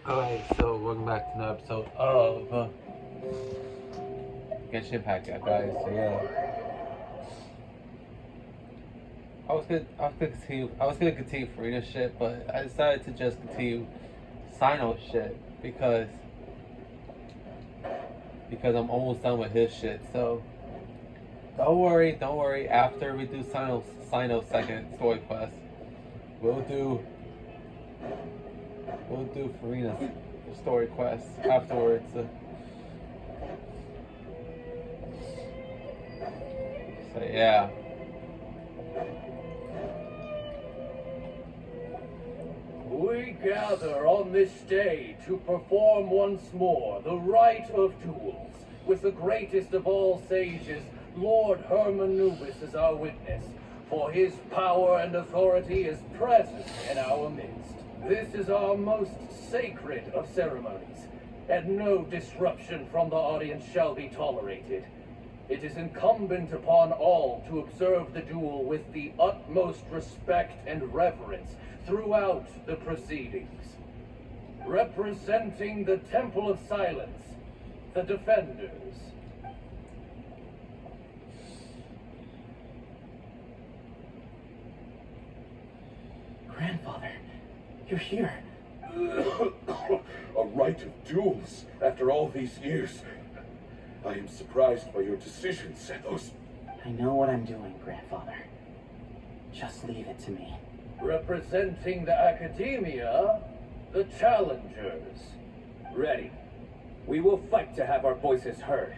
Alright, so welcome back to another episode of Genshin Impact, guys. So yeah, I was gonna continue Farina shit, but I decided to just continue Sino shit because I'm almost done with his shit. So don't worry. After we do Sino's second story quest, we'll do Farina's story quest afterwards. So yeah. We gather on this day to perform once more the rite of duels, with the greatest of all sages, Lord Hermanubis, as our witness, for his power and authority is present in our midst. This is our most sacred of ceremonies, and no disruption from the audience shall be tolerated. It is incumbent upon all to observe the duel with the utmost respect and reverence throughout the proceedings. Representing the Temple of Silence, the Defenders. Grandfather, you're here. A rite of duels after all these years. I am surprised by your decision, Sethos. I know what I'm doing, Grandfather. Just leave it to me. Representing the Academia, the Challengers. Ready. We will fight to have our voices heard.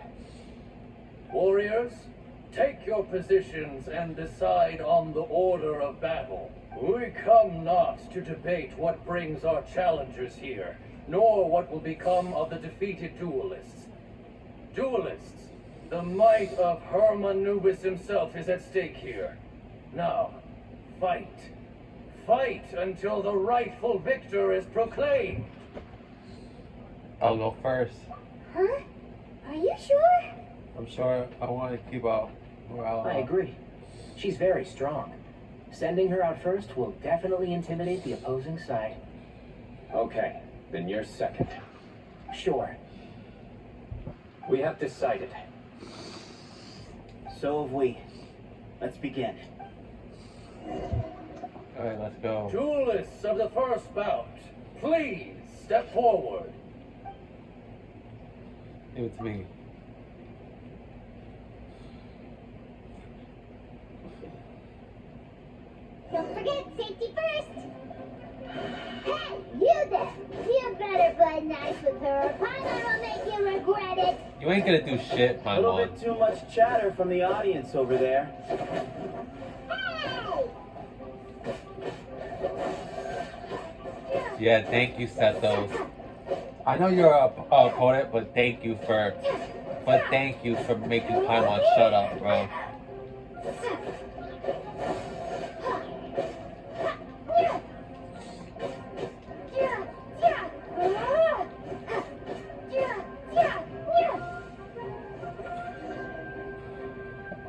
Warriors, take your positions and decide on the order of battle. We come not to debate what brings our challengers here, nor what will become of the defeated duelists. Duelists, the might of Hermanubis himself is at stake here. Now, fight. Fight until the rightful victor is proclaimed. I'll go first. Huh? Are you sure? I'm sure I want to keep up morale. I agree. She's very strong. Sending her out first will definitely intimidate the opposing side. Okay, then you're second. Sure. We have decided. So have we. Let's begin. Alright, let's go. Duelists of the first bout, please step forward. Give it to me. Don't forget, safety first. Hey, you there! You better play nice with her, or Paimon will make you regret it. You ain't gonna do shit, A my little lord. bit too much chatter from the audience over there. Hey! Yeah, thank you, Sethos. I know you're a opponent, but thank you for making Paimon shut up, bro.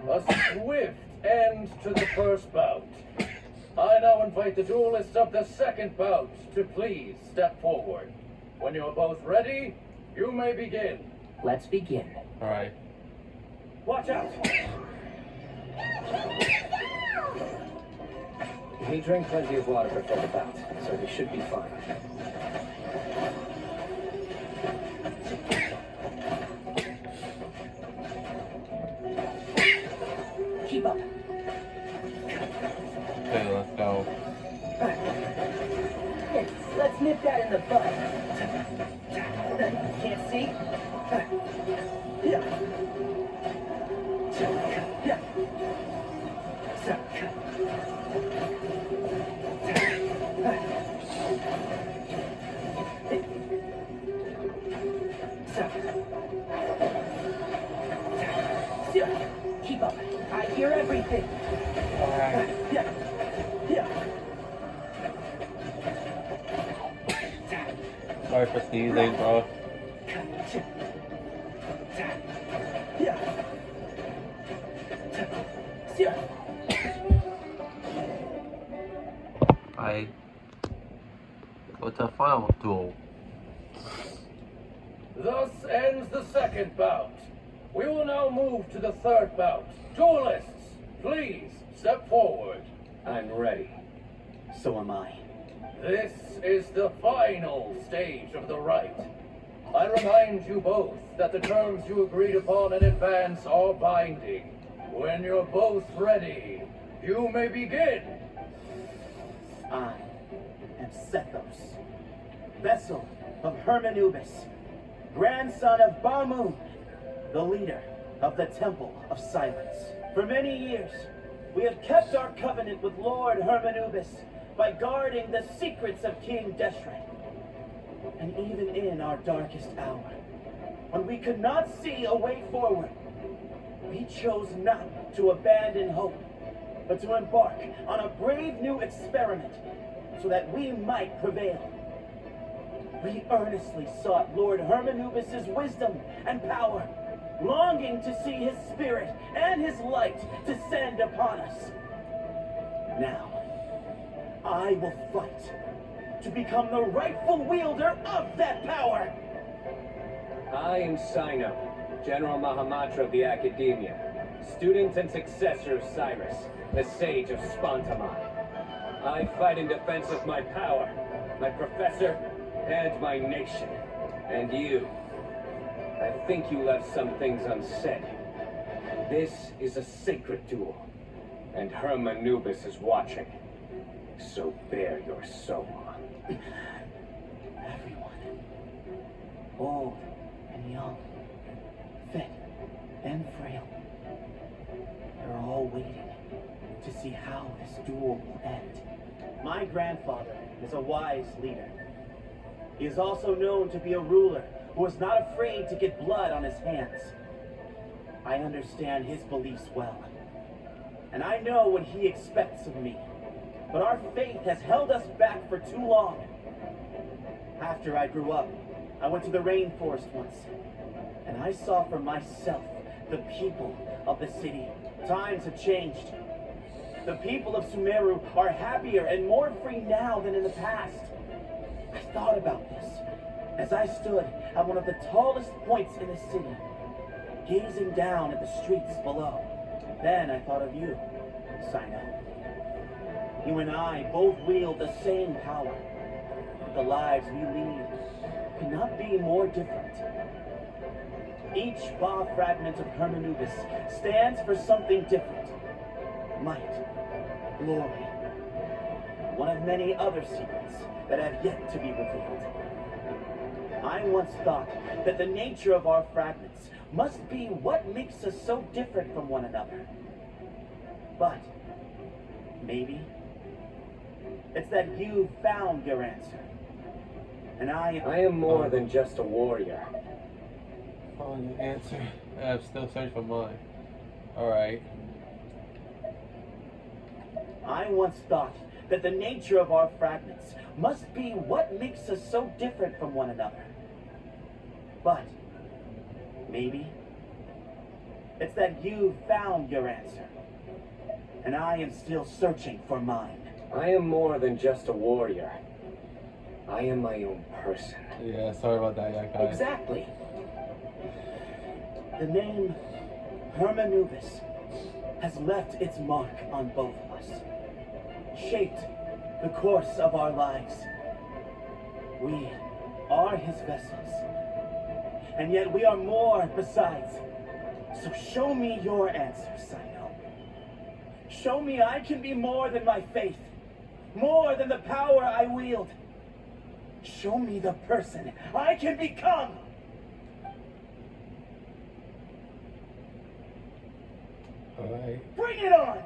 A swift end to the first bout. I now invite the duelists of the second bout to please step forward. When you're both ready, you may begin. Let's begin. Alright. Watch out! He drank plenty of water before the bout, so he should be fine. Keep up. Okay, let's go. Let's nip that in the bud. Can't see? Keep up. I hear everything. Alright. Sorry for sneezing, bro. I go to the final duel. Thus ends the second bout. We will now move to the third bout. Duelists, please step forward. I'm ready. So am I. This is the final stage of the rite. I remind you both that the terms you agreed upon in advance are binding. When you're both ready, you may begin. I am Sethos, vessel of Hermanubis, grandson of Bamun, the leader of the Temple of Silence. For many years, we have kept our covenant with Lord Hermanubis by guarding the secrets of King Deshret. And even in our darkest hour, when we could not see a way forward, we chose not to abandon hope, but to embark on a brave new experiment so that we might prevail. We earnestly sought Lord Hermanubis' wisdom and power, longing to see his spirit and his light descend upon us. Now, I will fight to become the rightful wielder of that power. I am Sino, General Mahamatra of the Academia, student and successor of Cyrus, the Sage of Spontamai. I fight in defense of my power, my professor, and my nation. And you. I think you left some things unsaid. This is a sacred duel, and Hermanubis is watching. So bare your soul. Everyone, old and young, fit and frail, they're all waiting to see how this duel will end. My grandfather is a wise leader. He is also known to be a ruler who is not afraid to get blood on his hands. I understand his beliefs well, and I know what he expects of me. But our faith has held us back for too long. After I grew up, I went to the rainforest once, and I saw for myself the people of the city. Times have changed. The people of Sumeru are happier and more free now than in the past. I thought about this as I stood at one of the tallest points in the city, gazing down at the streets below. Then I thought of you, Sino. You and I both wield the same power. The lives we lead cannot be more different. Each Ba fragment of Hermanubis stands for something different. Might, glory, one of many other secrets that have yet to be revealed. I once thought that the nature of our fragments must be what makes us so different from one another. But maybe it's that you found your answer. And I am more than just a warrior. Oh, the answer. I'm still searching for mine. Alright. I once thought that the nature of our fragments must be what makes us so different from one another. But maybe it's that you found your answer. And I am still searching for mine. I am more than just a warrior. I am my own person. Yeah, sorry about that, young guy. Exactly. The name Hermanubis has left its mark on both of us, shaped the course of our lives. We are his vessels, and yet we are more besides. So show me your answer, Sino. Show me I can be more than my faith, more than the power I wield. Show me the person I can become. Alright. Bring it on!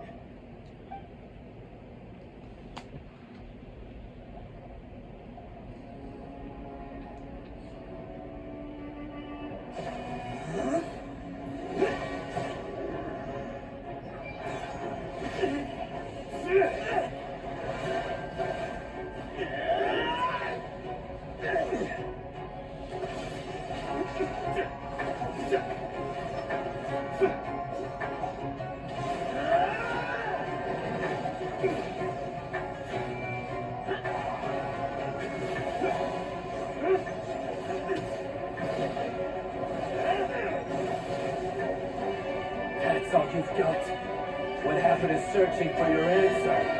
That's all you've got. What happened is searching for your answer.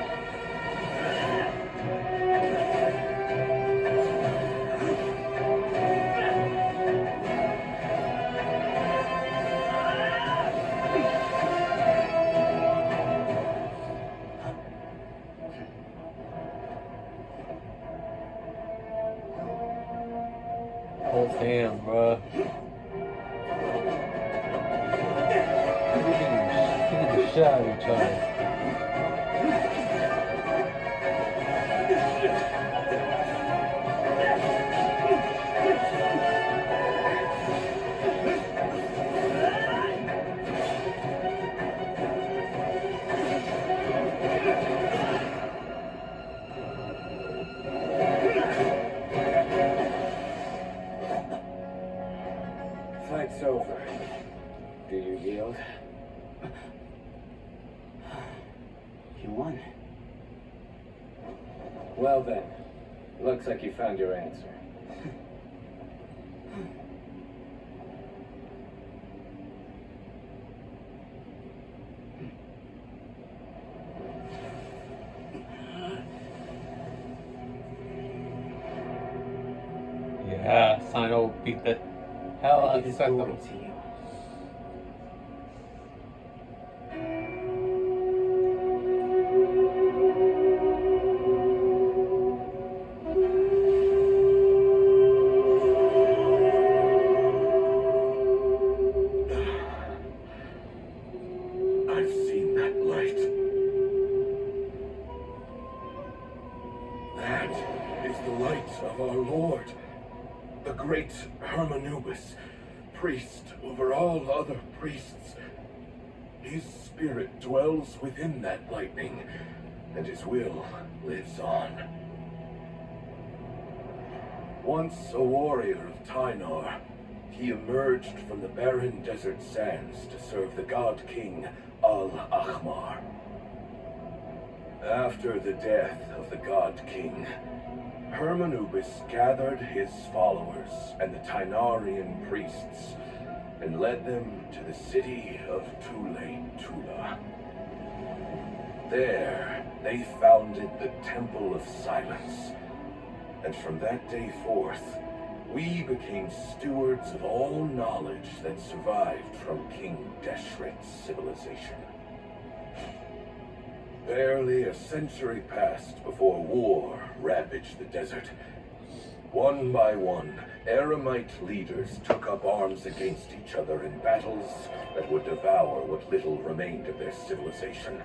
Oh damn, bruh. Kicking the shit out of each other. Fight's over. Do you yield? You won. Well then, looks like you found your answer. Yeah, Sino beat the hell I out give of his Sino. glory to you. I've seen that light. That is the light of our Lord, the great Hermanubis, priest over all other priests. His spirit dwells within that lightning, and his will lives on. Once a warrior of Tynar, he emerged from the barren desert sands to serve the god king Al-Ahmar. After the death of the god king, Hermanubis gathered his followers and the Tynarian priests and led them to the city of Tula. There, they founded the Temple of Silence, and from that day forth, we became stewards of all knowledge that survived from King Deshret's civilization. Barely a century passed before war ravaged the desert. One by one, Eremite leaders took up arms against each other in battles that would devour what little remained of their civilization.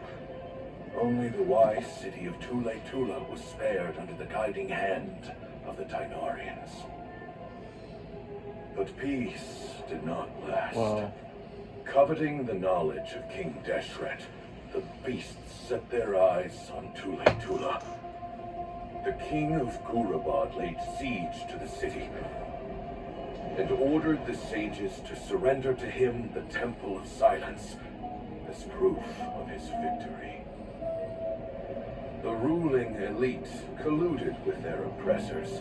Only the wise city of Tula was spared under the guiding hand of the Tynarians. But peace did not last. Wow. Coveting the knowledge of King Deshret, the beasts set their eyes on Tula. The king of Gurabad laid siege to the city and ordered the sages to surrender to him the Temple of Silence as proof of his victory. The ruling elite colluded with their oppressors,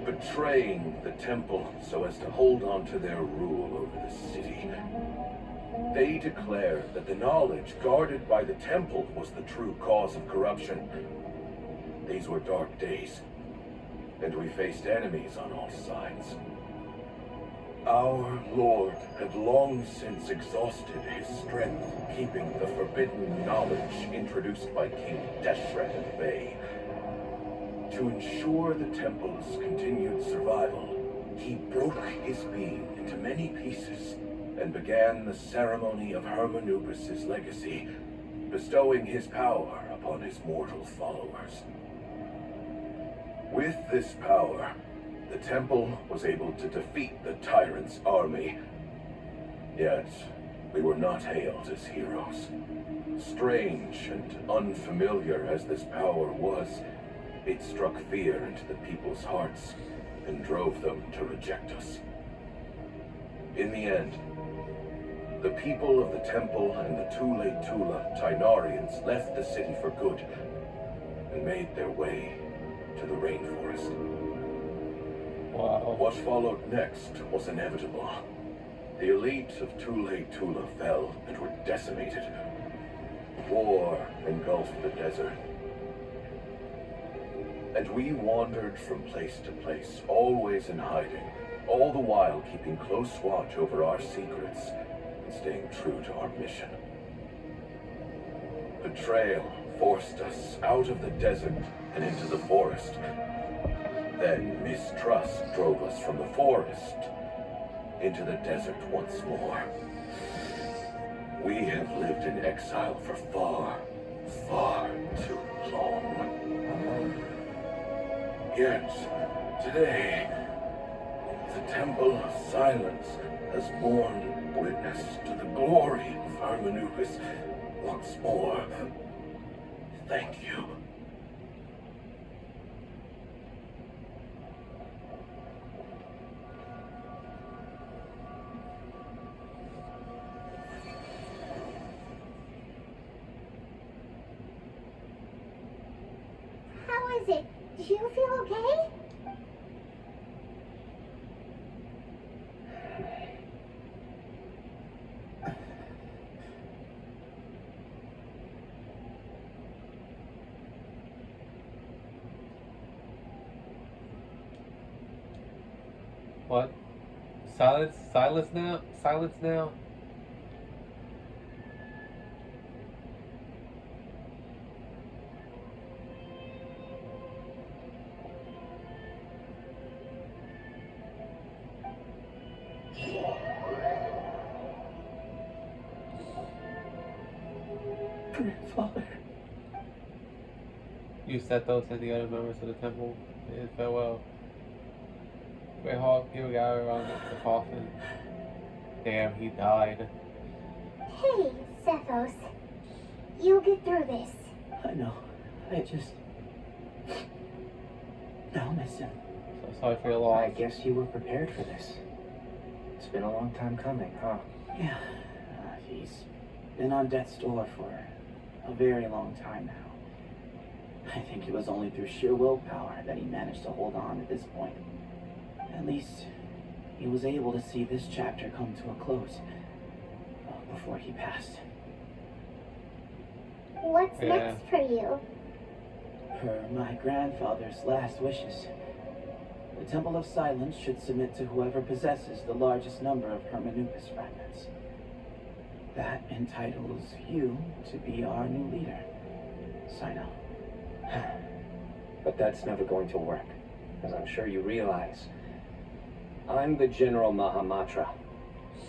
betraying the temple so as to hold on to their rule over the city. They declared that the knowledge guarded by the temple was the true cause of corruption. These were dark days, and we faced enemies on all sides. Our Lord had long since exhausted his strength keeping the forbidden knowledge introduced by King Deshret at bay. To ensure the temple's continued survival, he broke his being into many pieces and began the ceremony of Hermanubis' legacy, bestowing his power upon his mortal followers. With this power, the temple was able to defeat the tyrant's army. Yet, we were not hailed as heroes. Strange and unfamiliar as this power was, it struck fear into the people's hearts and drove them to reject us. In the end, the people of the temple and the Tula Tynarians left the city for good and made their way to the rainforest. Wow. What followed next was inevitable. The elite of Tula fell and were decimated. War engulfed the desert. And we wandered from place to place, always in hiding, all the while keeping close watch over our secrets and staying true to our mission. Betrayal forced us out of the desert and into the forest. Then mistrust drove us from the forest into the desert once more. We have lived in exile for far, far too long. Yet, today, the Temple of Silence has borne witness to the glory of Hermanubis once more. Thank you. How is it? Do you feel okay? What? Silence? Silence now? Silence now? Grandfather. You set those and the other members of the temple in farewell. Great Hawk, here we go around the coffin. Damn, he died. Hey, Sethos. You'll get through this. I know. I'll miss him. So sorry for your loss. I guess you were prepared for this. It's been a long time coming, huh? Yeah. He's been on death's door for a very long time now. I think it was only through sheer willpower that he managed to hold on at this point. At least, he was able to see this chapter come to a close before he passed. What's next for you? Per my grandfather's last wishes, the Temple of Silence should submit to whoever possesses the largest number of Hermanubis fragments. That entitles you to be our new leader, Sino. But that's never going to work, as I'm sure you realize. I'm the General Mahamatra.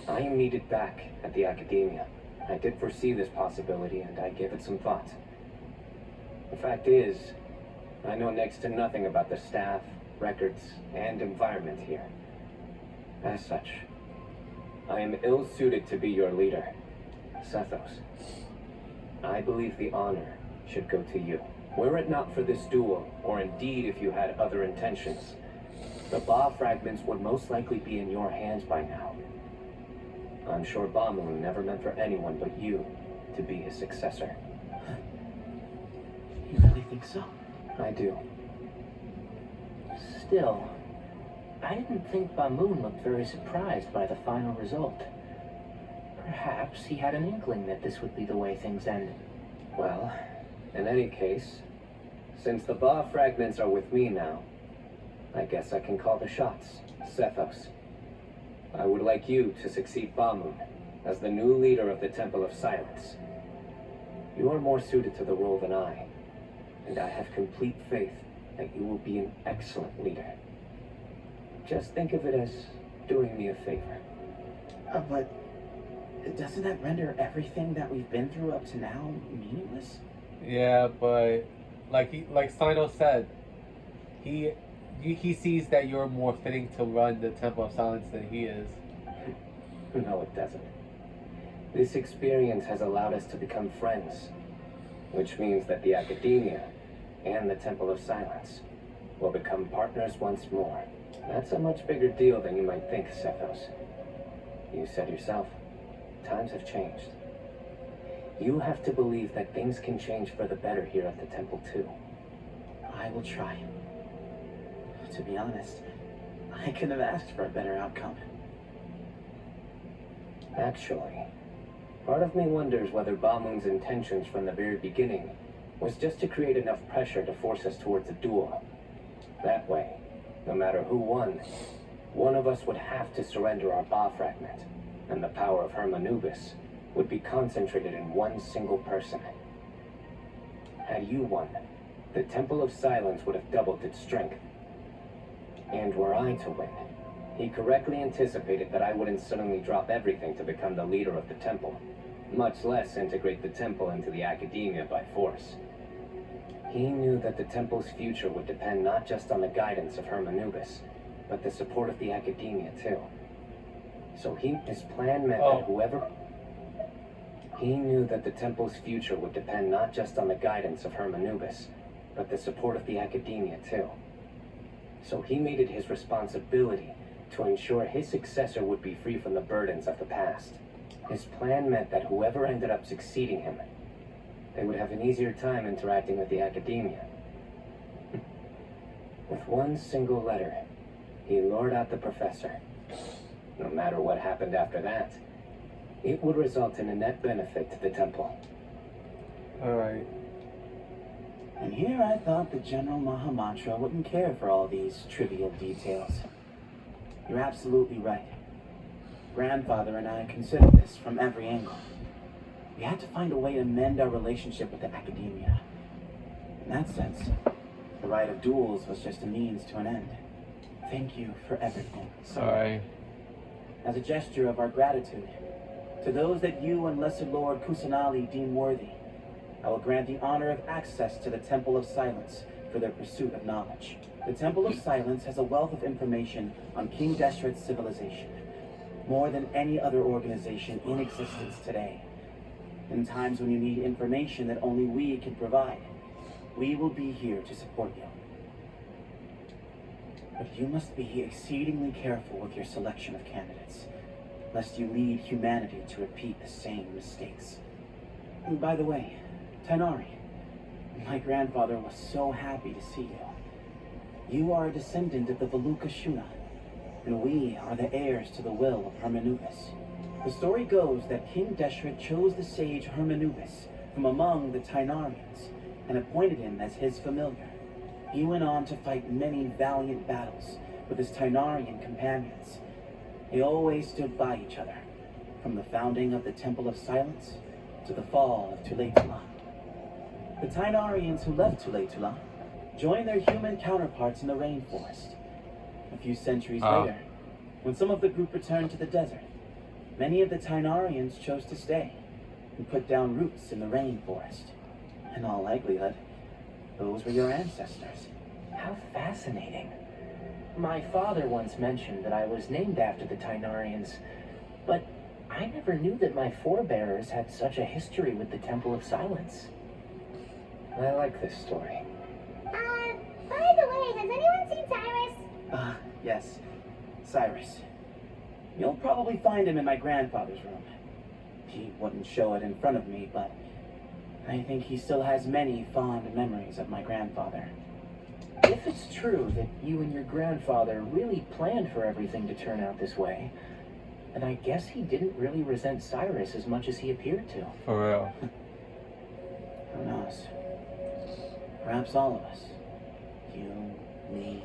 I am needed back at the Academia. I did foresee this possibility, and I gave it some thought. The fact is, I know next to nothing about the staff, records, and environment here. As such, I am ill-suited to be your leader, Sethos. I believe the honor should go to you. Were it not for this duel, or indeed if you had other intentions, the Ba fragments would most likely be in your hands by now. I'm sure Bamoon never meant for anyone but you to be his successor. You really think so? I do. Still, I didn't think Bamoon looked very surprised by the final result. Perhaps he had an inkling that this would be the way things ended. Well, in any case, since the Ba fragments are with me now, I guess I can call the shots, Sethos. I would like you to succeed Bamoon as the new leader of the Temple of Silence. You are more suited to the role than I, and I have complete faith that you will be an excellent leader. Just think of it as doing me a favor. But doesn't that render everything that we've been through up to now meaningless? Yeah, but like Sino said, he sees that you're more fitting to run the Temple of Silence than he is. No, it doesn't. This experience has allowed us to become friends, which means that the Academia and the Temple of Silence will become partners once more. That's a much bigger deal than you might think, Sethos. You said yourself, times have changed. You have to believe that things can change for the better here at the Temple, too. I will try. To be honest, I couldn't have asked for a better outcome. Actually, part of me wonders whether Bamun's intentions from the very beginning was just to create enough pressure to force us towards a duel. That way, no matter who won, one of us would have to surrender our Ba fragment, and the power of Hermanubis would be concentrated in one single person. Had you won, the Temple of Silence would have doubled its strength. And were I to win, he correctly anticipated that I wouldn't suddenly drop everything to become the leader of the temple, much less integrate the temple into the academia by force. He knew that the temple's future would depend not just on the guidance of Hermanubis, but the support of the academia too. So his plan meant that whoever... He knew that the temple's future would depend not just on the guidance of Hermanubis, but the support of the academia too. So he made it his responsibility to ensure his successor would be free from the burdens of the past. His plan meant that whoever ended up succeeding him, they would have an easier time interacting with the academia. With one single letter, he lured out the professor. No matter what happened after that, it would result in a net benefit to the temple. Alright. And here I thought the General Mahamatra wouldn't care for all these trivial details. You're absolutely right. Grandfather and I considered this from every angle. We had to find a way to mend our relationship with the academia. In that sense, the right of duels was just a means to an end. Thank you for everything. Alright. As a gesture of our gratitude, to those that you and Lesser Lord Kusanali deem worthy, I will grant the honor of access to the Temple of Silence for their pursuit of knowledge. The Temple of Silence has a wealth of information on King Deshret's civilization, more than any other organization in existence today. In times when you need information that only we can provide, we will be here to support you. But you must be exceedingly careful with your selection of candidates, lest you lead humanity to repeat the same mistakes. And by the way, Tainari, my grandfather was so happy to see you. You are a descendant of the Veluka Shuna, and we are the heirs to the will of Hermanubis. The story goes that King Deshret chose the sage Hermanubis from among the Tainarians and appointed him as his familiar. He went on to fight many valiant battles with his Tainarian companions. They always stood by each other, from the founding of the Temple of Silence to the fall of Tuletula. The Tainarians who left Tuletula joined their human counterparts in the rainforest. A few centuries later, when some of the group returned to the desert, many of the Tainarians chose to stay and put down roots in the rainforest. In all likelihood, those were your ancestors. How fascinating. My father once mentioned that I was named after the Tainarians, but I never knew that my forebears had such a history with the Temple of Silence. I like this story. By the way, has anyone seen Cyrus? Yes. Cyrus. You'll probably find him in my grandfather's room. He wouldn't show it in front of me, but I think he still has many fond memories of my grandfather. If it's true that you and your grandfather really planned for everything to turn out this way, then I guess he didn't really resent Cyrus as much as he appeared to. For real. Who knows? Perhaps all of us. You, me,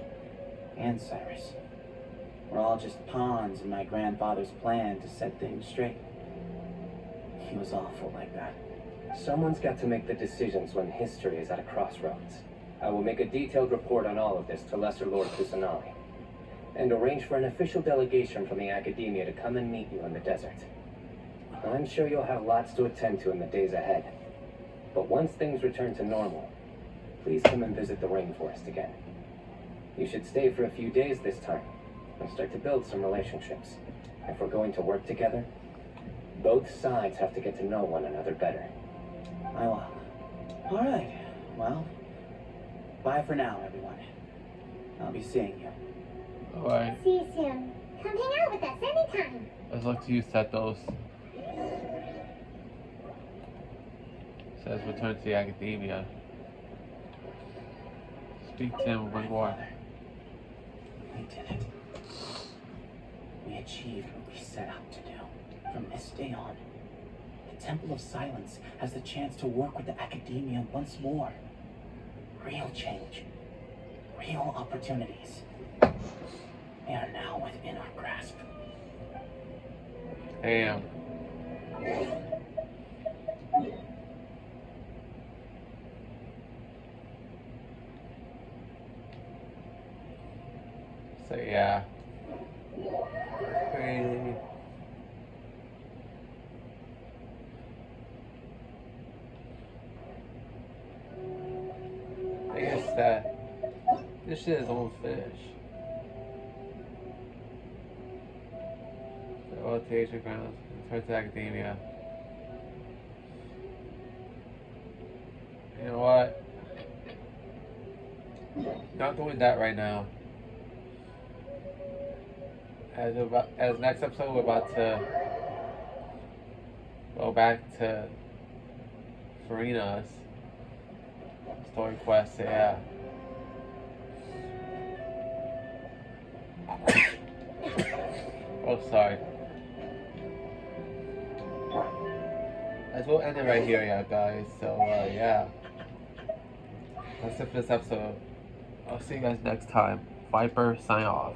and Cyrus. We're all just pawns in my grandfather's plan to set things straight. He was awful like that. Someone's got to make the decisions when history is at a crossroads. I will make a detailed report on all of this to Lesser Lord Kusanali, and arrange for an official delegation from the academia to come and meet you in the desert. I'm sure you'll have lots to attend to in the days ahead. But once things return to normal, please come and visit the rainforest again. You should stay for a few days this time, and start to build some relationships. If we're going to work together, both sides have to get to know one another better. I will. All right. Well, bye for now, everyone. I'll be seeing you. Alright. See you soon. Come hang out with us anytime. Let's look to you set those. Says return to the academia. Speak to him one more. We did it. We achieved what we set out to do. From this day on, the Temple of Silence has the chance to work with the Academia once more. Real change. Real opportunities. They are now within our grasp. Damn. So yeah. Crazy. I guess that this shit is almost finished. So rotation grounds, return to academia. You know what? Not doing that right now. As next episode, we're about to go back to Farina's story quest. Yeah. Oh, sorry. As we'll end it right here, yeah, guys. So, yeah. That's it for this episode. I'll see you guys next time. Viper, sign off.